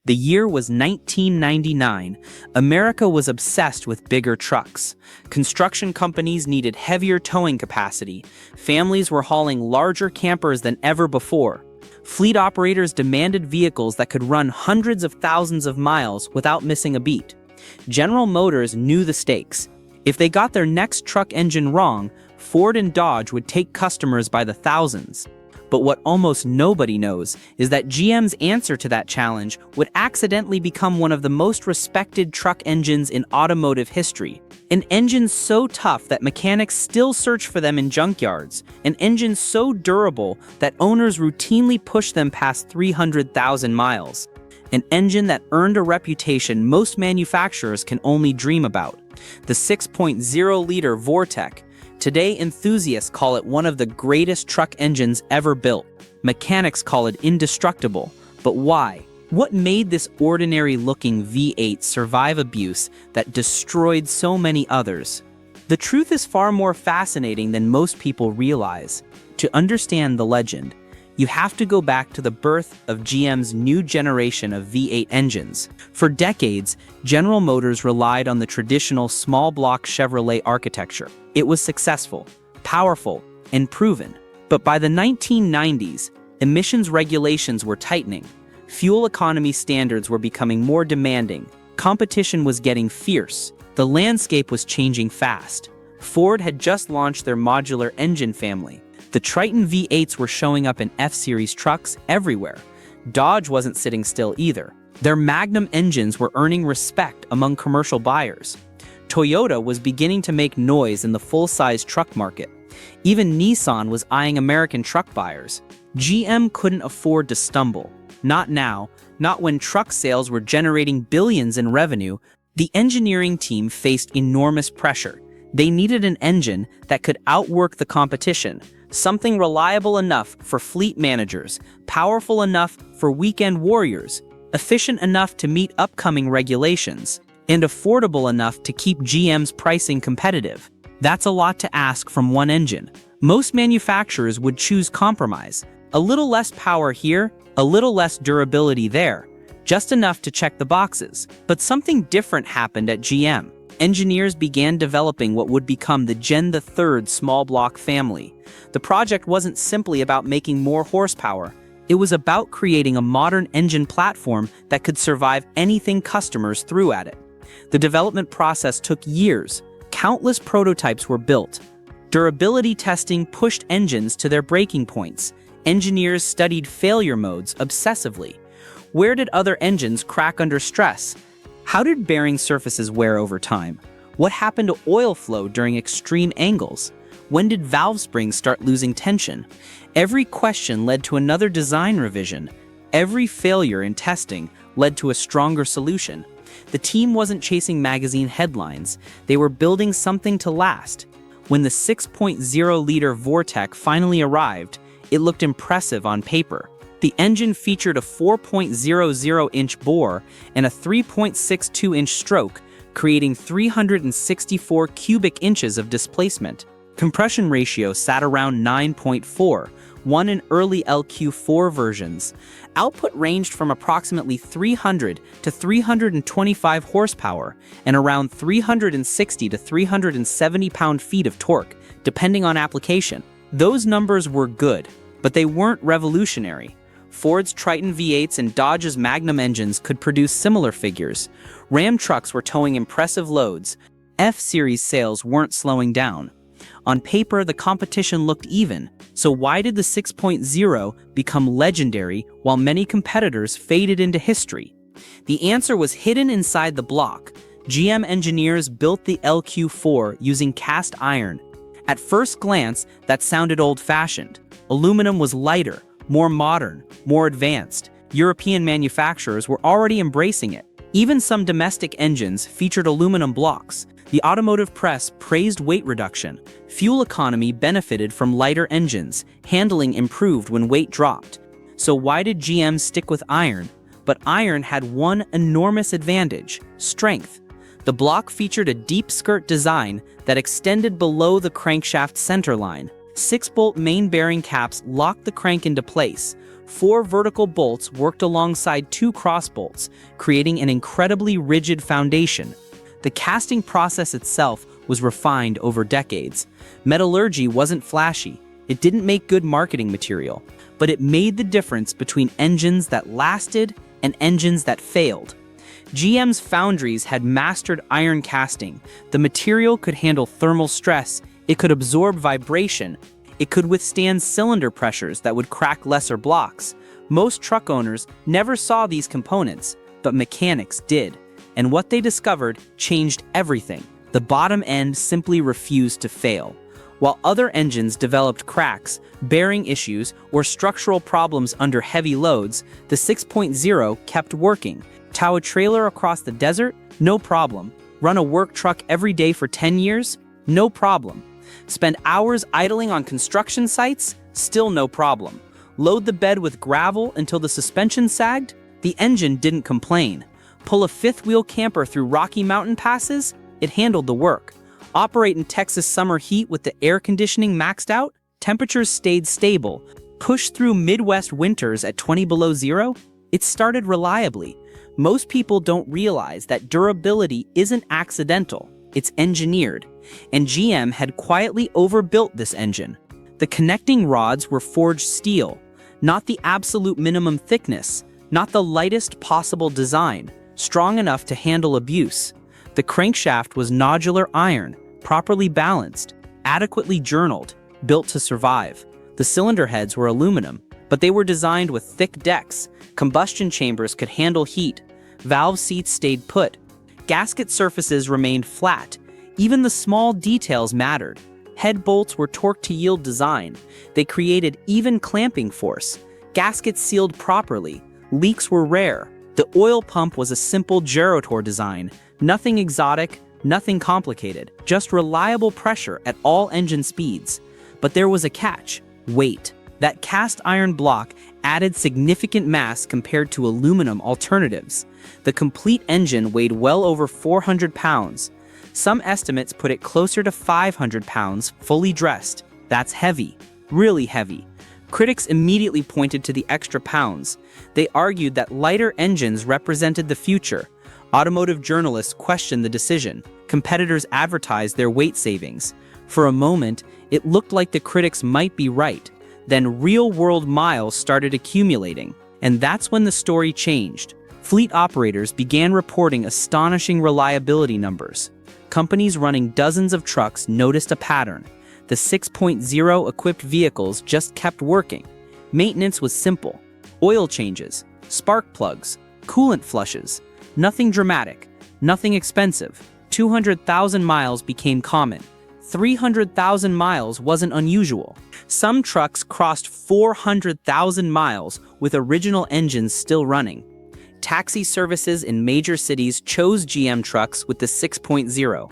The year was 1999. America was obsessed with bigger trucks. Construction companies needed heavier towing capacity. Families were hauling larger campers than ever before. Fleet operators demanded vehicles that could run hundreds of thousands of miles without missing a beat. General Motors knew the stakes. If they got their next truck engine wrong, Ford and Dodge would take customers by the thousands. But what almost nobody knows is that GM's answer to that challenge would accidentally become one of the most respected truck engines in automotive history. An engine so tough that mechanics still search for them in junkyards. An engine so durable that owners routinely push them past 300,000 miles. An engine that earned a reputation most manufacturers can only dream about. The 6.0-liter Vortec. Today, enthusiasts call it one of the greatest truck engines ever built. Mechanics call it indestructible. But why? What made this ordinary-looking V8 survive abuse that destroyed so many others? The truth is far more fascinating than most people realize. To understand the legend, you have to go back to the birth of GM's new generation of V8 engines. For decades, General Motors relied on the traditional small-block Chevrolet architecture. It was successful, powerful, and proven. But by the 1990s, emissions regulations were tightening. Fuel economy standards were becoming more demanding. Competition was getting fierce. The landscape was changing fast. Ford had just launched their modular engine family. The Triton V8s were showing up in F-Series trucks everywhere. Dodge wasn't sitting still either. Their Magnum engines were earning respect among commercial buyers. Toyota was beginning to make noise in the full-size truck market. Even Nissan was eyeing American truck buyers. GM couldn't afford to stumble. Not now, not when truck sales were generating billions in revenue. The engineering team faced enormous pressure. They needed an engine that could outwork the competition. Something reliable enough for fleet managers, powerful enough for weekend warriors, efficient enough to meet upcoming regulations, and affordable enough to keep GM's pricing competitive. That's a lot to ask from one engine. Most manufacturers would choose compromise. A little less power here, a little less durability there. Just enough to check the boxes. But something different happened at GM. Engineers began developing what would become the Gen III small block family. The project wasn't simply about making more horsepower. It was about creating a modern engine platform that could survive anything customers threw at it. The development process took years. Countless prototypes were built. Durability testing pushed engines to their breaking points. Engineers studied failure modes obsessively. Where did other engines crack under stress? How did bearing surfaces wear over time? What happened to oil flow during extreme angles? When did valve springs start losing tension? Every question led to another design revision. Every failure in testing led to a stronger solution. The team wasn't chasing magazine headlines. They were building something to last. When the 6.0-liter Vortec finally arrived, it looked impressive on paper. The engine featured a 4.00-inch bore and a 3.62-inch stroke, creating 364 cubic inches of displacement. Compression ratio sat around 9.4, one in early LQ4 versions. Output ranged from approximately 300 to 325 horsepower and around 360 to 370 pound-feet of torque, depending on application. Those numbers were good, but they weren't revolutionary. Ford's Triton V8s and Dodge's Magnum engines could produce similar figures. Ram trucks were towing impressive loads. F-Series sales weren't slowing down. On paper, the competition looked even. So why did the 6.0 become legendary while many competitors faded into history? The answer was hidden inside the block. GM engineers built the LQ4 using cast iron. At first glance, that sounded old-fashioned. Aluminum was lighter, more modern, more advanced. European manufacturers were already embracing it. Even some domestic engines featured aluminum blocks. The automotive press praised weight reduction. Fuel economy benefited from lighter engines. Handling improved when weight dropped. So why did GM stick with iron? But iron had one enormous advantage: strength. The block featured a deep skirt design that extended below the crankshaft centerline. 6-bolt main bearing caps locked the crank into place. 4 vertical bolts worked alongside 2 cross bolts, creating an incredibly rigid foundation. The casting process itself was refined over decades. Metallurgy wasn't flashy. It didn't make good marketing material, but it made the difference between engines that lasted and engines that failed. GM's foundries had mastered iron casting. The material could handle thermal stress, it could absorb vibration, it could withstand cylinder pressures that would crack lesser blocks. Most truck owners never saw these components, but mechanics did. And what they discovered changed everything. The bottom end simply refused to fail. While other engines developed cracks, bearing issues, or structural problems under heavy loads, the 6.0 kept working. Tow a trailer across the desert? No problem. Run a work truck every day for 10 years? No problem. Spend hours idling on construction sites? Still no problem. Load the bed with gravel until the suspension sagged? The engine didn't complain. Pull a fifth-wheel camper through Rocky Mountain passes? It handled the work. Operate in Texas summer heat with the air conditioning maxed out? Temperatures stayed stable. Push through Midwest winters at 20 below zero? It started reliably. Most people don't realize that durability isn't accidental, it's engineered. And GM had quietly overbuilt this engine. The connecting rods were forged steel, not the absolute minimum thickness, not the lightest possible design, strong enough to handle abuse. The crankshaft was nodular iron, properly balanced, adequately journaled, built to survive. The cylinder heads were aluminum, but they were designed with thick decks. Combustion chambers could handle heat. Valve seats stayed put. Gasket surfaces remained flat. Even the small details mattered. Head bolts were torque-to-yield design. They created even clamping force. Gaskets sealed properly. Leaks were rare. The oil pump was a simple gerotor design. Nothing exotic, nothing complicated, just reliable pressure at all engine speeds. But there was a catch: weight. That cast iron block added significant mass compared to aluminum alternatives. The complete engine weighed well over 400 pounds. Some estimates put it closer to 500 pounds, fully dressed. That's heavy, really heavy. Critics immediately pointed to the extra pounds. They argued that lighter engines represented the future. Automotive journalists questioned the decision. Competitors advertised their weight savings. For a moment, it looked like the critics might be right. Then real-world miles started accumulating, and that's when the story changed. Fleet operators began reporting astonishing reliability numbers. Companies running dozens of trucks noticed a pattern. The 6.0 equipped vehicles just kept working. Maintenance was simple. Oil changes, spark plugs, coolant flushes. Nothing dramatic, nothing expensive. 200,000 miles became common. 300,000 miles wasn't unusual. Some trucks crossed 400,000 miles with original engines still running. Taxi services in major cities chose GM trucks with the 6.0.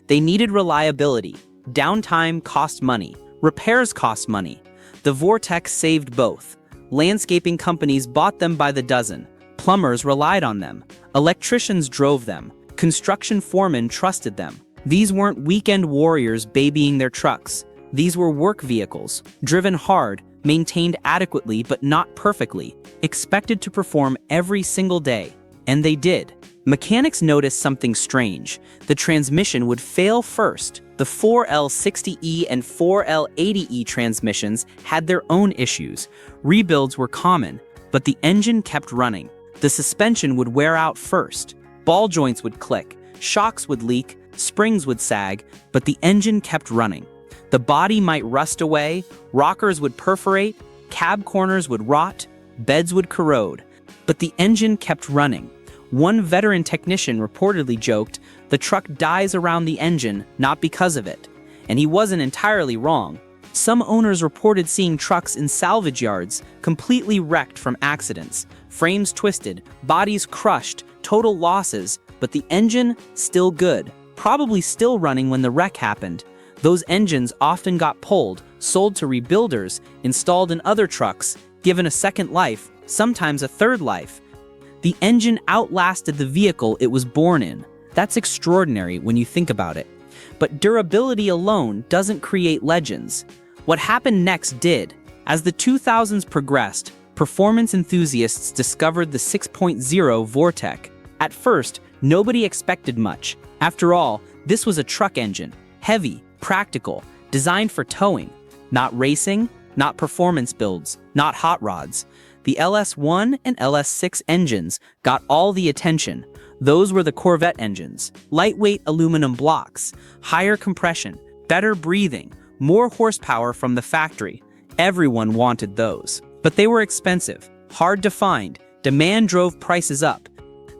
They needed reliability. Downtime cost money. Repairs cost money. The Vortec saved both. Landscaping companies bought them by the dozen. Plumbers relied on them. Electricians drove them. Construction foremen trusted them. These weren't weekend warriors babying their trucks. These were work vehicles, driven hard, maintained adequately but not perfectly, expected to perform every single day. And they did. Mechanics noticed something strange. The transmission would fail first. The 4L60E and 4L80E transmissions had their own issues. Rebuilds were common, but the engine kept running. The suspension would wear out first. Ball joints would click, shocks would leak, springs would sag, but the engine kept running. The body might rust away, rockers would perforate, cab corners would rot, beds would corrode, but the engine kept running. One veteran technician reportedly joked, "The truck dies around the engine, not because of it." And he wasn't entirely wrong. Some owners reported seeing trucks in salvage yards, completely wrecked from accidents, frames twisted, bodies crushed, total losses, but the engine still good, probably still running when the wreck happened. Those engines often got pulled, sold to rebuilders, installed in other trucks, given a second life, sometimes a third life. The engine outlasted the vehicle it was born in. That's extraordinary when you think about it. But durability alone doesn't create legends. What happened next did. As the 2000s progressed, performance enthusiasts discovered the 6.0 Vortec. At first, nobody expected much. After all, this was a truck engine, heavy, practical, designed for towing, not racing, not performance builds, not hot rods. The LS1 and LS6 engines got all the attention. Those were the Corvette engines. Lightweight aluminum blocks, higher compression, better breathing, more horsepower from the factory. Everyone wanted those. But they were expensive, hard to find. Demand drove prices up.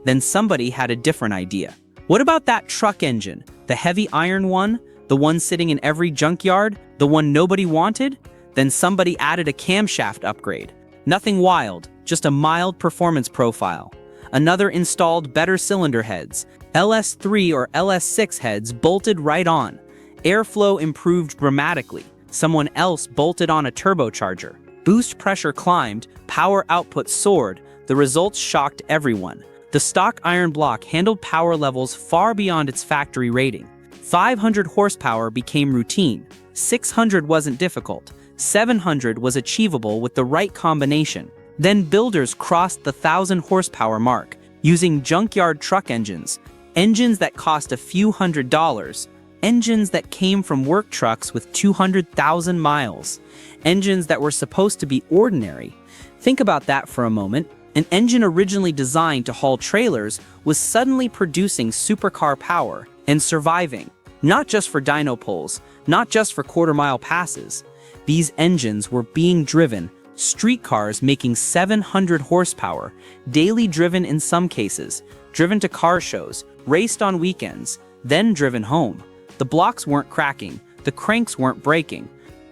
Then somebody had a different idea. What about that truck engine? The heavy iron one? The one sitting in every junkyard? The one nobody wanted? Then somebody added a camshaft upgrade. Nothing wild, just a mild performance profile. Another installed better cylinder heads. LS3 or LS6 heads bolted right on. Airflow improved dramatically. Someone else bolted on a turbocharger. Boost pressure climbed, power output soared. The results shocked everyone. The stock iron block handled power levels far beyond its factory rating. 500 horsepower became routine. 600 wasn't difficult. 700 was achievable with the right combination. Then builders crossed the 1,000 horsepower mark, using junkyard truck engines that cost a few $100s, engines that came from work trucks with 200,000 miles, engines that were supposed to be ordinary. Think about that for a moment. An engine originally designed to haul trailers was suddenly producing supercar power and surviving, not just for dyno pulls, not just for quarter-mile passes. These engines were being driven, streetcars making 700 horsepower, daily driven in some cases, driven to car shows, raced on weekends, then driven home. The blocks weren't cracking, the cranks weren't breaking,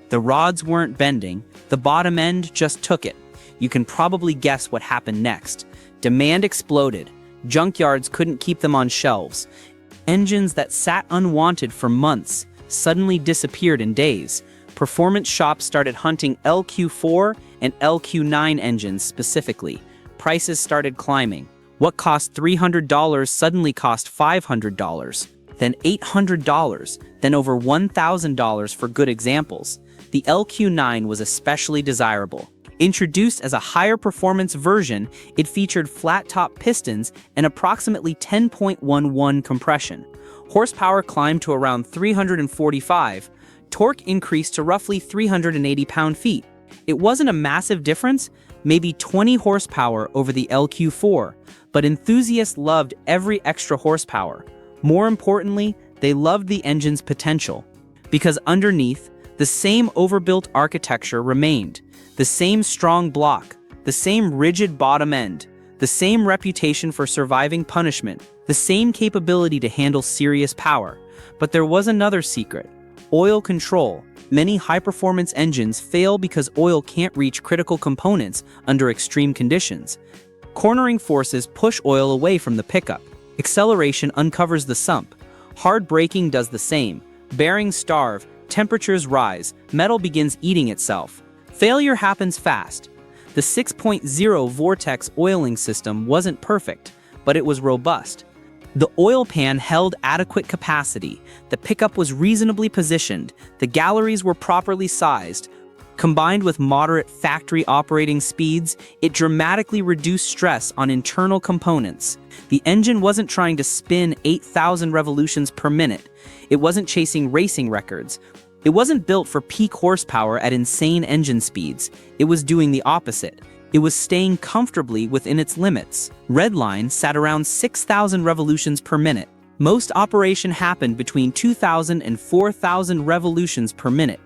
the rods weren't bending, the bottom end just took it. You can probably guess what happened next. Demand exploded. Junkyards couldn't keep them on shelves. Engines that sat unwanted for months suddenly disappeared in days. Performance shops started hunting LQ4 and LQ9 engines specifically. Prices started climbing. What cost $300 suddenly cost $500, then $800, then over $1,000 for good examples. The LQ9 was especially desirable. Introduced as a higher performance version, it featured flat-top pistons and approximately 10.11 compression. Horsepower climbed to around 345. Torque increased to roughly 380 pound-feet. It wasn't a massive difference, maybe 20 horsepower over the LQ4, but enthusiasts loved every extra horsepower. More importantly, they loved the engine's potential. Because underneath, the same overbuilt architecture remained. The same strong block, the same rigid bottom end, the same reputation for surviving punishment, the same capability to handle serious power. But there was another secret. Oil control. Many high-performance engines fail because oil can't reach critical components under extreme conditions. Cornering forces push oil away from the pickup. Acceleration uncovers the sump. Hard braking does the same. Bearings starve, temperatures rise, metal begins eating itself. Failure happens fast. The 6.0 Vortec oiling system wasn't perfect, but it was robust. The oil pan held adequate capacity, the pickup was reasonably positioned, the galleries were properly sized. Combined with moderate factory operating speeds, it dramatically reduced stress on internal components. The engine wasn't trying to spin 8,000 revolutions per minute. It wasn't chasing racing records. It wasn't built for peak horsepower at insane engine speeds. It was doing the opposite. It was staying comfortably within its limits. Redline sat around 6,000 revolutions per minute. Most operation happened between 2,000 and 4,000 revolutions per minute.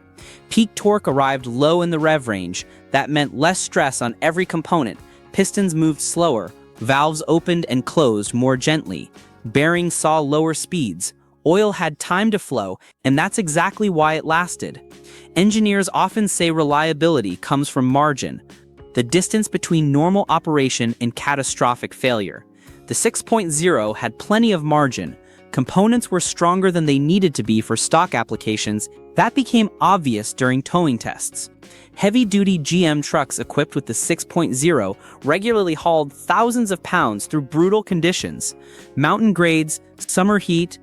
Peak torque arrived low in the rev range. That meant less stress on every component. Pistons moved slower. Valves opened and closed more gently. Bearings saw lower speeds. Oil had time to flow, and that's exactly why it lasted. Engineers often say reliability comes from margin, the distance between normal operation and catastrophic failure. The 6.0 had plenty of margin. Components were stronger than they needed to be for stock applications. That became obvious during towing tests. Heavy-duty GM trucks equipped with the 6.0 regularly hauled thousands of pounds through brutal conditions. Mountain grades, summer heat,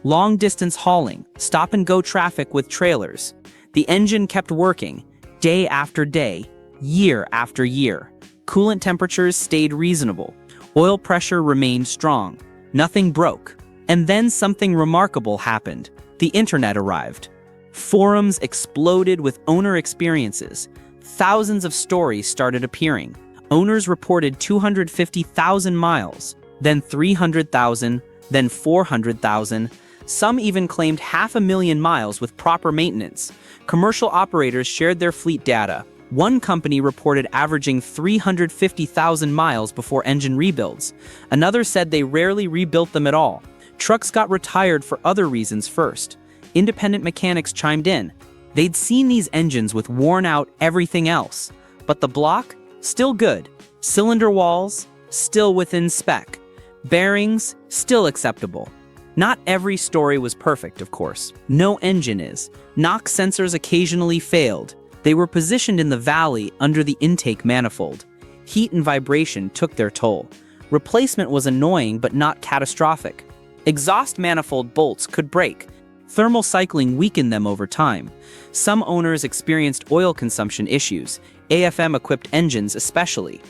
long-distance hauling, stop-and-go traffic with trailers. The engine kept working, day after day, year after year. Coolant temperatures stayed reasonable. Oil pressure remained strong. Nothing broke. And then something remarkable happened. The internet arrived. Forums exploded with owner experiences. Thousands of stories started appearing. Owners reported 250,000 miles, then 300,000, then 400,000. Some even claimed 500,000 miles with proper maintenance. Commercial operators shared their fleet data. One company reported averaging 350,000 miles before engine rebuilds. Another said they rarely rebuilt them at all. Trucks got retired for other reasons first. Independent mechanics chimed in. They'd seen these engines with worn out everything else. But the block? Still good. Cylinder walls? Still within spec. Bearings? Still acceptable. Not every story was perfect, of course. No engine is. Knock sensors occasionally failed. They were positioned in the valley under the intake manifold. Heat and vibration took their toll. Replacement was annoying but not catastrophic. Exhaust manifold bolts could break. Thermal cycling weakened them over time. Some owners experienced oil consumption issues, AFM-equipped engines especially.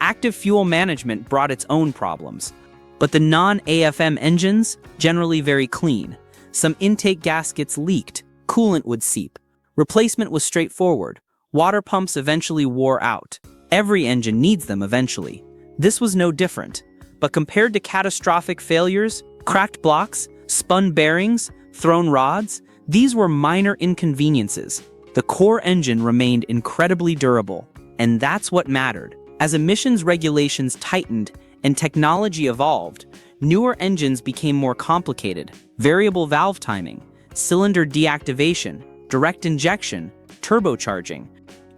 Active fuel management brought its own problems. But the non-AFM engines, generally very clean. Some intake gaskets leaked, coolant would seep. Replacement was straightforward. Water pumps eventually wore out. Every engine needs them eventually. This was no different. But compared to catastrophic failures, cracked blocks, spun bearings, thrown rods, these were minor inconveniences. The core engine remained incredibly durable, and that's what mattered. As emissions regulations tightened and technology evolved, newer engines became more complicated. Variable valve timing, cylinder deactivation, direct injection, turbocharging.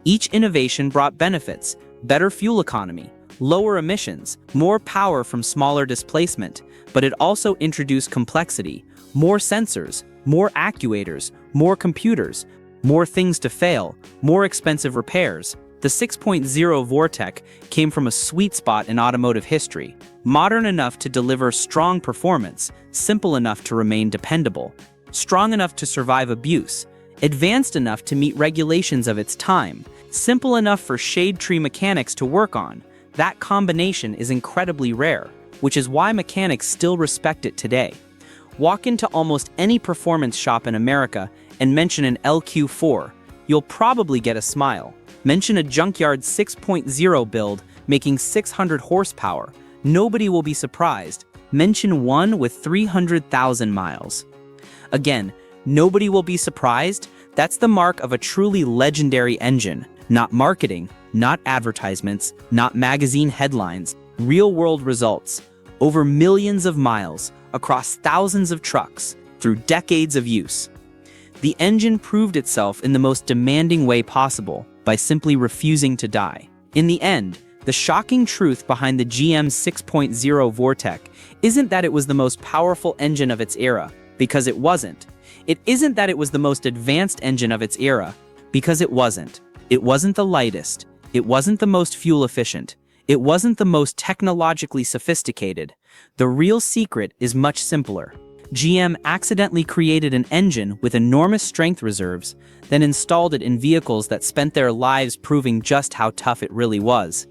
Each innovation brought benefits: better fuel economy, lower emissions, more power from smaller displacement, but it also introduced complexity, more sensors, more actuators, more computers, more things to fail, more expensive repairs. The 6.0 Vortec came from a sweet spot in automotive history, modern enough to deliver strong performance, simple enough to remain dependable, strong enough to survive abuse, advanced enough to meet regulations of its time, simple enough for shade tree mechanics to work on. That combination is incredibly rare, which is why mechanics still respect it today. Walk into almost any performance shop in America and mention an LQ4, you'll probably get a smile. Mention a junkyard 6.0 build making 600 horsepower, nobody will be surprised. Mention one with 300,000 miles. Again, nobody will be surprised. That's the mark of a truly legendary engine. Not marketing, not advertisements, not magazine headlines, real-world results. Over millions of miles, across thousands of trucks, through decades of use. The engine proved itself in the most demanding way possible by simply refusing to die. In the end, the shocking truth behind the GM 6.0 Vortec isn't that it was the most powerful engine of its era, because it wasn't. It isn't that it was the most advanced engine of its era, because it wasn't. It wasn't the lightest. It wasn't the most fuel efficient. It wasn't the most technologically sophisticated. The real secret is much simpler. GM accidentally created an engine with enormous strength reserves, then installed it in vehicles that spent their lives proving just how tough it really was.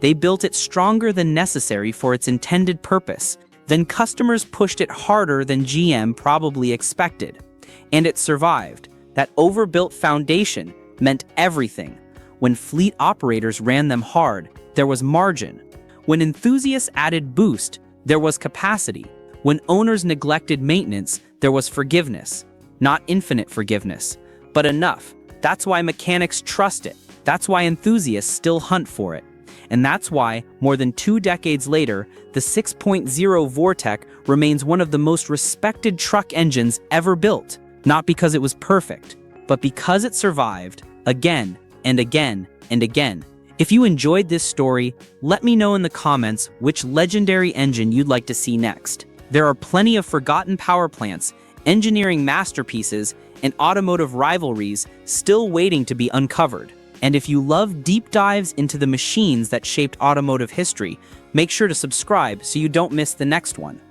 They built it stronger than necessary for its intended purpose. Then customers pushed it harder than GM probably expected. And it survived. That overbuilt foundation meant everything. When fleet operators ran them hard, there was margin. When enthusiasts added boost, there was capacity. When owners neglected maintenance, there was forgiveness. Not infinite forgiveness, but enough. That's why mechanics trust it. That's why enthusiasts still hunt for it. And that's why, more than 2 decades later, the 6.0 Vortec remains one of the most respected truck engines ever built. Not because it was perfect, but because it survived again and again and again. If you enjoyed this story, let me know in the comments which legendary engine you'd like to see next. There are plenty of forgotten power plants, engineering masterpieces, and automotive rivalries still waiting to be uncovered. And if you love deep dives into the machines that shaped automotive history, make sure to subscribe so you don't miss the next one.